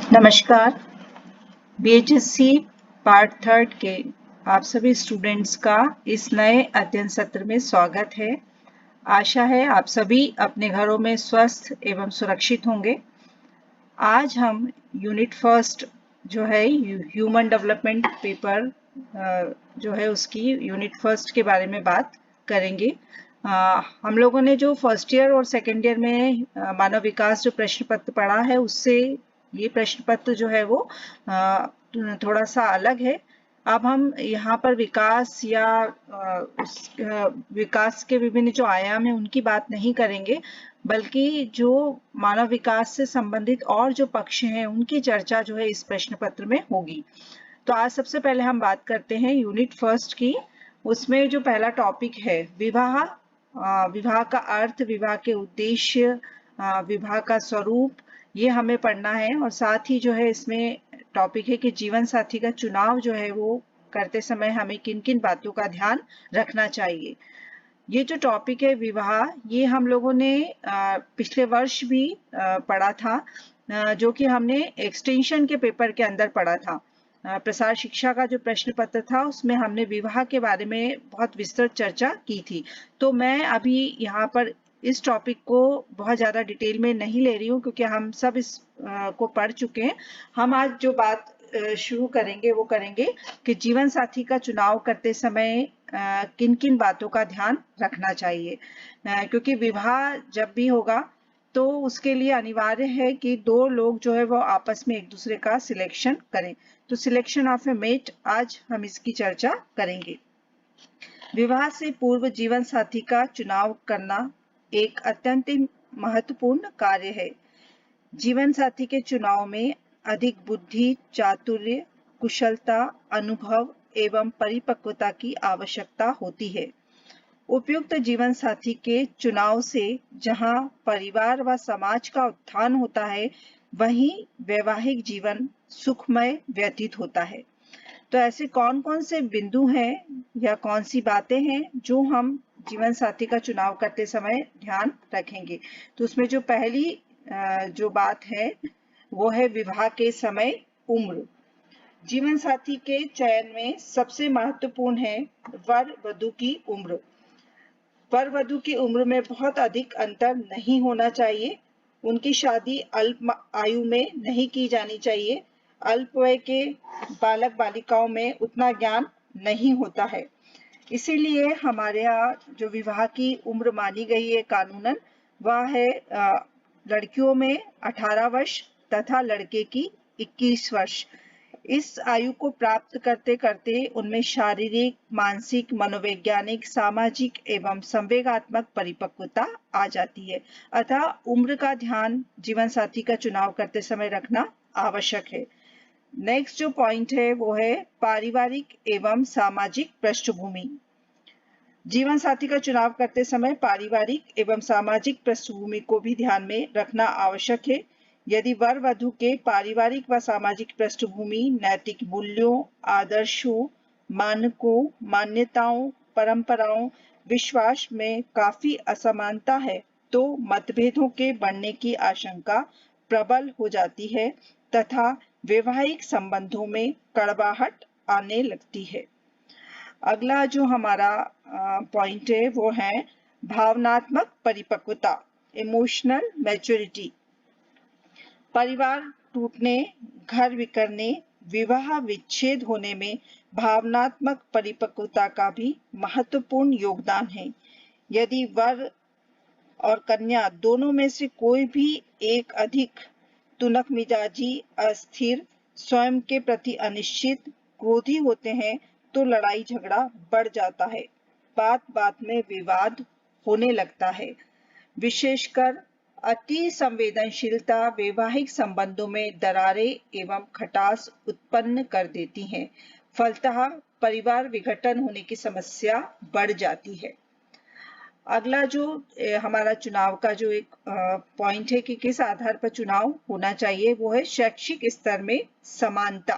नमस्कार। BHSc part third के आप सभी स्टूडेंट्स का इस नए अध्ययन सत्र में स्वागत है। आशा है आप सभी अपने घरों में स्वस्थ एवं सुरक्षित होंगे। आज हम यूनिट फर्स्ट जो है ह्यूमन डेवलपमेंट पेपर जो है उसकी यूनिट फर्स्ट के बारे में बात करेंगे। हम लोगों ने जो फर्स्ट ईयर और सेकेंड ईयर में मानव विकास जो प्रश्न पत्र पढ़ा है उससे ये प्रश्न पत्र जो है वो थोड़ा सा अलग है। अब हम यहाँ पर विकास या विकास के विभिन्न जो आयाम है उनकी बात नहीं करेंगे, बल्कि जो मानव विकास से संबंधित और जो पक्ष हैं उनकी चर्चा जो है इस प्रश्न पत्र में होगी। तो आज सबसे पहले हम बात करते हैं यूनिट फर्स्ट की। उसमें जो पहला टॉपिक है विवाह, विवाह का अर्थ, विवाह के उद्देश्य, विवाह का स्वरूप, ये हमें पढ़ना है। और साथ ही जो है इसमें टॉपिक है कि जीवन साथी का चुनाव जो है वो करते समय हमें किन किन बातों का ध्यान रखना चाहिए। ये जो टॉपिक है विवाह, ये हम लोगों ने पिछले वर्ष भी पढ़ा था, जो कि हमने एक्सटेंशन के पेपर के अंदर पढ़ा था। प्रसार शिक्षा का जो प्रश्न पत्र था उसमें हमने विवाह के बारे में बहुत विस्तृत चर्चा की थी। तो मैं अभी यहाँ पर इस टॉपिक को बहुत ज्यादा डिटेल में नहीं ले रही हूँ, क्योंकि हम सब इस को पढ़ चुके हैं। हम आज जो बात शुरू करेंगे वो करेंगे कि जीवन साथी का चुनाव करते समय किन किन बातों का ध्यान रखना चाहिए, क्योंकि विवाह जब भी होगा तो उसके लिए अनिवार्य है कि दो लोग जो है वो आपस में एक दूसरे का सिलेक्शन करें। तो सिलेक्शन ऑफ ए मेट, आज हम इसकी चर्चा करेंगे। विवाह से पूर्व जीवन साथी का चुनाव करना एक अत्यंत महत्वपूर्ण कार्य है। जीवन साथी के चुनाव में अधिक बुद्धि, चातुर्य, कुशलता, अनुभव एवं परिपक्वता की आवश्यकता होती है। उपयुक्त जीवन साथी के चुनाव से जहां परिवार व समाज का उत्थान होता है, वहीं वैवाहिक जीवन सुखमय व्यतीत होता है। तो ऐसे कौन कौन से बिंदु हैं या कौन सी बातें हैं जो हम जीवन साथी का चुनाव करते समय ध्यान रखेंगे। तो उसमें जो पहली जो बात है वो है विवाह के समय उम्र। जीवन साथी के चयन में सबसे महत्वपूर्ण है वर वधू की उम्र। वर वधू की उम्र में बहुत अधिक अंतर नहीं होना चाहिए। उनकी शादी अल्प आयु में नहीं की जानी चाहिए। अल्प वय के बालक बालिकाओं में उतना ज्ञान नहीं होता है, इसीलिए हमारे यहाँ जो विवाह की उम्र मानी गई है कानूनन, वह है लड़कियों में 18 वर्ष तथा लड़के की 21 वर्ष। इस आयु को प्राप्त करते करते उनमें शारीरिक, मानसिक, मनोवैज्ञानिक, सामाजिक एवं संवेगात्मक परिपक्वता आ जाती है। अतः उम्र का ध्यान जीवन साथी का चुनाव करते समय रखना आवश्यक है। नेक्स्ट जो पॉइंट है वो है पारिवारिक एवं सामाजिक पृष्ठभूमि। जीवन साथी का चुनाव करते समय पारिवारिक एवं सामाजिक पृष्ठभूमि को भी ध्यान में रखना आवश्यक है। यदि वर वधू के पारिवारिक व सामाजिक पृष्ठभूमि नैतिक मूल्यों, आदर्शों, मानकों, मान्यताओं, परंपराओं, विश्वास में काफी असमानता है, तो मतभेदों के बढ़ने की आशंका प्रबल हो जाती है तथा वैवाहिक संबंधों में कड़वाहट आने लगती है। अगला जो हमारा पॉइंट है वो है भावनात्मक परिपक्वता, इमोशनल मैच्योरिटी। परिवार टूटने, घर बिखरने, विवाह विच्छेद होने में भावनात्मक परिपक्वता का भी महत्वपूर्ण योगदान है। यदि वर और कन्या दोनों में से कोई भी एक अधिक तुनक मिजाजी, अस्थिर, स्वयं के प्रति अनिश्चित, क्रोधी होते हैं, तो लड़ाई झगड़ा बढ़ जाता है, बात बात में विवाद होने लगता है। विशेषकर अति संवेदनशीलता वैवाहिक संबंधों में दरारें एवं खटास उत्पन्न कर देती हैं। फलतः परिवार विघटन होने की समस्या बढ़ जाती है। अगला जो हमारा चुनाव का जो एक पॉइंट है कि किस आधार पर चुनाव होना चाहिए, वो है शैक्षिक स्तर में समानता।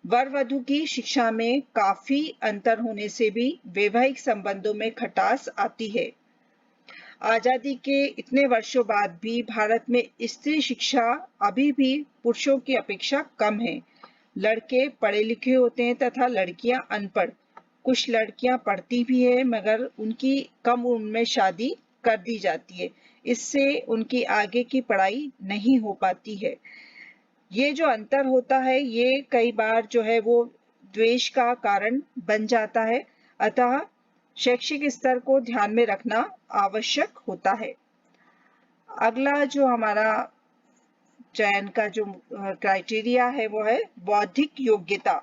वर वधू की शिक्षा में काफी अंतर होने से भी वैवाहिक संबंधों में खटास आती है। आजादी के इतने वर्षों बाद भी भारत में स्त्री शिक्षा अभी भी पुरुषों की अपेक्षा कम है। लड़के पढ़े लिखे होते हैं तथा लड़कियां अनपढ़। कुछ लड़कियां पढ़ती भी है मगर उनकी कम उम्र में शादी कर दी जाती है। इससे उनकी आगे की पढ़ाई नहीं हो पाती है। ये जो अंतर होता है ये कई बार जो है वो द्वेष का कारण बन जाता है। अतः शैक्षिक स्तर को ध्यान में रखना आवश्यक होता है। अगला जो हमारा चयन का जो क्राइटेरिया है वो है बौद्धिक योग्यता।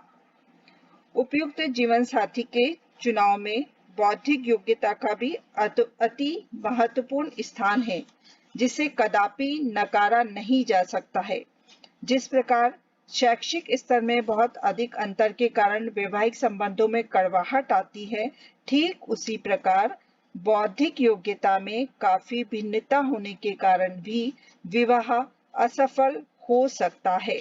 उपयुक्त जीवन साथी के चुनाव में बौद्धिक योग्यता का भी अति महत्वपूर्ण स्थान है, जिसे कदापि नकारा नहीं जा सकता है। जिस प्रकार शैक्षिक स्तर में बहुत अधिक अंतर के कारण वैवाहिक संबंधों में कड़वाहट आती है, ठीक उसी प्रकार बौद्धिक योग्यता में काफी भिन्नता होने के कारण भी विवाह असफल हो सकता है।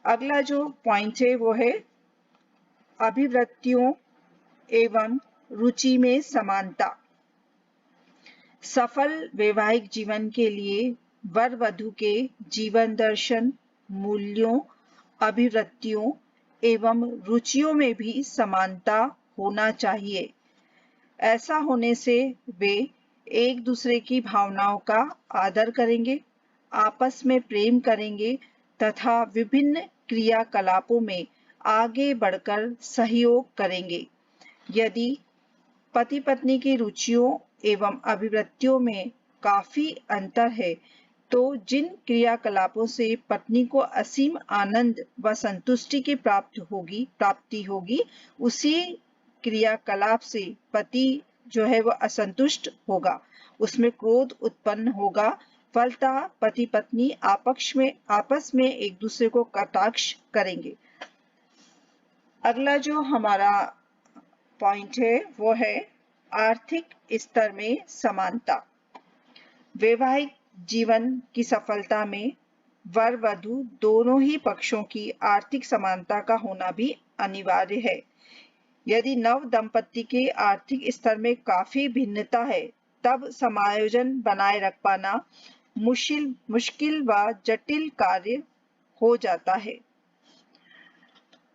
अगला जो पॉइंट है वो है अभिवृत्तियों एवं रुचि में समानता। सफल वैवाहिक जीवन के लिए वर वधू के जीवन दर्शन, मूल्यों, अभिवृत्तियों एवं रुचियों में भी समानता होना चाहिए। ऐसा होने से वे एक दूसरे की भावनाओं का आदर करेंगे, आपस में प्रेम करेंगे तथा विभिन्न क्रियाकलापों में आगे बढ़कर सहयोग करेंगे। यदि पति पत्नी की रुचियों एवं अभिवृत्तियों में काफी अंतर है तो जिन क्रियाकलापों से पत्नी को असीम आनंद व संतुष्टि की प्राप्ति होगी उसी क्रियाकलाप से पति जो है वो असंतुष्ट होगा, उसमें क्रोध उत्पन्न होगा। फलतः पति पत्नी आपस में एक दूसरे को कटाक्ष करेंगे। अगला जो हमारा पॉइंट है वो है आर्थिक स्तर में समानता। वैवाहिक जीवन की सफलता में वर वधू दोनों ही पक्षों की आर्थिक समानता का होना भी अनिवार्य है। यदि नव दंपति के आर्थिक स्तर में काफी भिन्नता है तब समायोजन बनाए रख पाना मुश्किल व जटिल कार्य हो जाता है।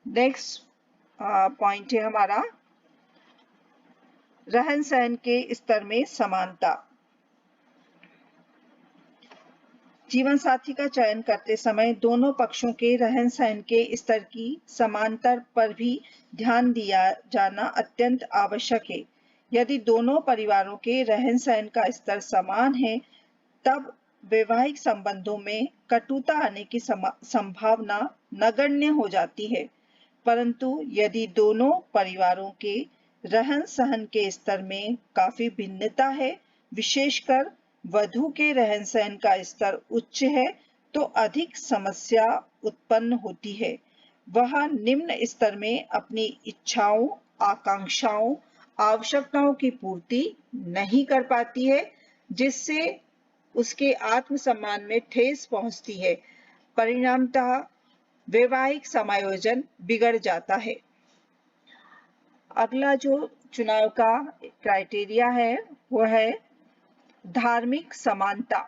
नेक्स्ट पॉइंट है हमारा रहन सहन के स्तर में समानता। जीवन साथी का चयन करते समय दोनों पक्षों के रहन सहन के स्तर की समांतर पर भी ध्यान दिया जाना अत्यंत आवश्यक है। यदि दोनों परिवारों के रहन सहन का स्तर समान है तब वैवाहिक संबंधों में कटुता आने की संभावना नगण्य हो जाती है। परंतु यदि दोनों परिवारों के रहन सहन के स्तर में काफी भिन्नता है, विशेषकर वधू के रहन सहन का स्तर उच्च है, तो अधिक समस्या उत्पन्न होती है। वह निम्न स्तर में अपनी इच्छाओं, आकांक्षाओं, आवश्यकताओं की पूर्ति नहीं कर पाती है, जिससे उसके आत्मसम्मान में ठेस पहुंचती है। परिणामतः वैवाहिक समायोजन बिगड़ जाता है। अगला जो चुनाव का क्राइटेरिया है वो है धार्मिक समानता।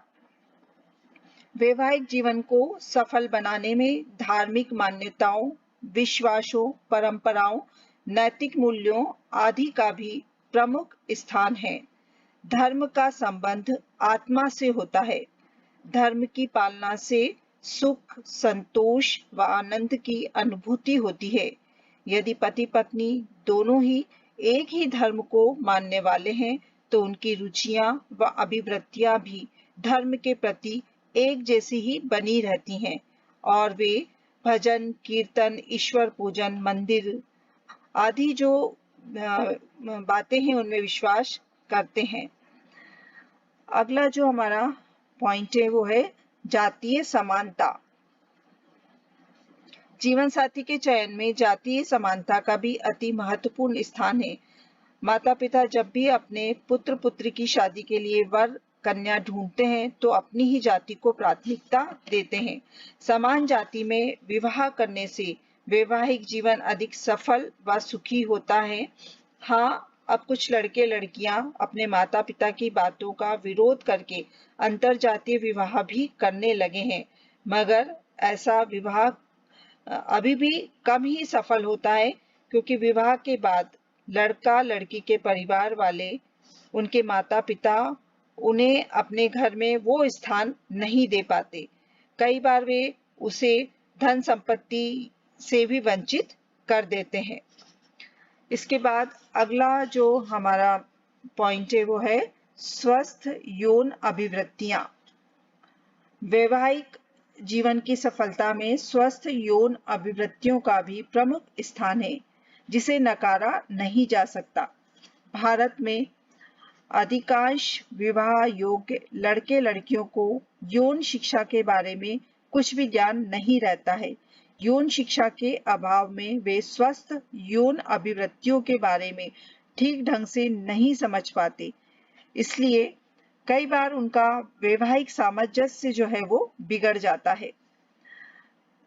वैवाहिक जीवन को सफल बनाने में धार्मिक मान्यताओं, विश्वासों, परंपराओं, नैतिक मूल्यों आदि का भी प्रमुख स्थान है। धर्म का संबंध आत्मा से होता है। धर्म की पालना से सुख, संतोष व आनंद की अनुभूति होती है। यदि पति पत्नी दोनों ही एक ही धर्म को मानने वाले हैं तो उनकी रुचियां व अभिवृत्तियां भी धर्म के प्रति एक जैसी ही बनी रहती हैं और वे भजन, कीर्तन, ईश्वर पूजन, मंदिर आदि जो बातें हैं उनमें विश्वास करते हैं। अगला जो हमारा पॉइंट है वो है जातीय समानता। जीवन साथी के चयन में जातीय समानता का भी अति महत्वपूर्ण स्थान है। माता पिता जब भी अपने पुत्र पुत्री की शादी के लिए वर कन्या ढूंढते हैं तो अपनी ही जाति को प्राथमिकता देते हैं। समान जाति में विवाह करने से वैवाहिक जीवन अधिक सफल व सुखी होता है। हाँ, अब कुछ लड़के लड़कियां अपने माता पिता की बातों का विरोध करके अंतरजातीय विवाह भी करने लगे हैं, मगर ऐसा विवाह अभी भी कम ही सफल होता है, क्योंकि विवाह के बाद लड़का लड़की के परिवार वाले, उनके माता पिता उन्हें अपने घर में वो स्थान नहीं दे पाते। कई बार वे उसे धन संपत्ति से भी वंचित कर देते हैं। इसके बाद अगला जो हमारा पॉइंट है वो है स्वस्थ यौन अभिवृत्तियां। वैवाहिक जीवन की सफलता में स्वस्थ यौन अभिवृत्तियों का भी प्रमुख स्थान है, जिसे नकारा नहीं जा सकता। भारत में अधिकांश विवाह योग्य लड़के लड़कियों को यौन शिक्षा के बारे में कुछ भी ज्ञान नहीं रहता है। यौन शिक्षा के अभाव में वे स्वस्थ यौन अभिवृत्तियों के बारे में ठीक ढंग से नहीं समझ पाते, इसलिए कई बार उनका वैवाहिक सामंजस्य जो है वो बिगड़ जाता है।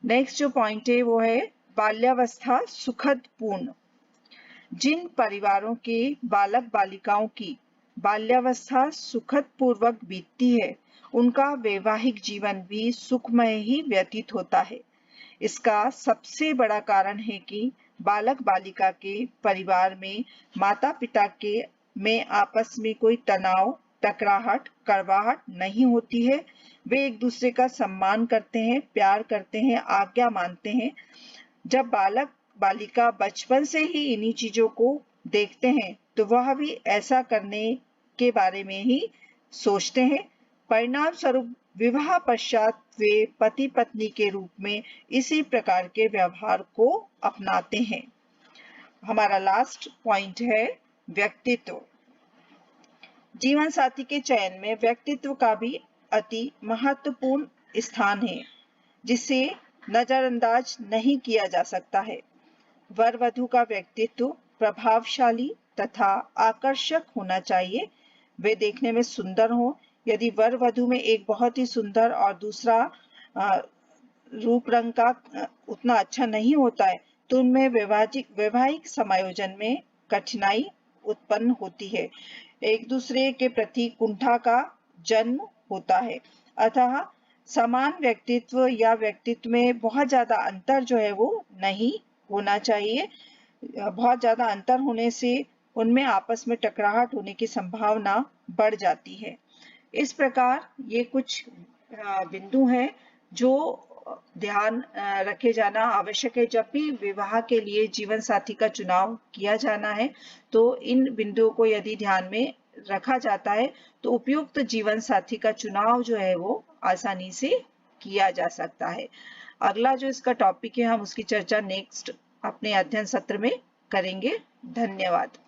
नेक्स्ट जो पॉइंट है वो है बाल्यावस्था सुखद पूर्ण। जिन परिवारों के बालक बालिकाओं की बाल्यावस्था सुखद पूर्वक बीतती है, उनका वैवाहिक जीवन भी सुखमय ही व्यतीत होता है। इसका सबसे बड़ा कारण है कि बालक बालिका के परिवार में माता पिता के में आपस में कोई तनाव, टकराहट, कड़वाहट नहीं होती है। वे एक दूसरे का सम्मान करते हैं, प्यार करते हैं, आज्ञा मानते हैं। जब बालक बालिका बचपन से ही इन्हीं चीजों को देखते हैं तो वह भी ऐसा करने के बारे में ही सोचते हैं। परिणाम स्वरूप विवाह पश्चात वे पति पत्नी के रूप में इसी प्रकार के व्यवहार को अपनाते हैं। हमारा लास्ट पॉइंट है व्यक्तित्व। जीवन साथी के चयन में व्यक्तित्व का भी अति महत्वपूर्ण स्थान है, जिसे नजरअंदाज नहीं किया जा सकता है। वर वधू का व्यक्तित्व प्रभावशाली तथा आकर्षक होना चाहिए। वे देखने में सुंदर हो। यदि वर वधू में एक बहुत ही सुंदर और दूसरा रूप रंग का उतना अच्छा नहीं होता है, तो उनमें वैवाहिक समायोजन में कठिनाई उत्पन्न होती है। एक दूसरे के प्रति कुंठा का जन्म होता है। अतः समान व्यक्तित्व या व्यक्तित्व में बहुत ज्यादा अंतर जो है वो नहीं होना चाहिए। बहुत ज्यादा अंतर होने से उनमें आपस में टकराहट होने की संभावना बढ़ जाती है। इस प्रकार ये कुछ बिंदु हैं जो ध्यान रखे जाना आवश्यक है। जब भी विवाह के लिए जीवन साथी का चुनाव किया जाना है, तो इन बिंदुओं को यदि ध्यान में रखा जाता है तो उपयुक्त जीवन साथी का चुनाव जो है वो आसानी से किया जा सकता है। अगला जो इसका टॉपिक है, हम उसकी चर्चा नेक्स्ट अपने अध्ययन सत्र में करेंगे। धन्यवाद।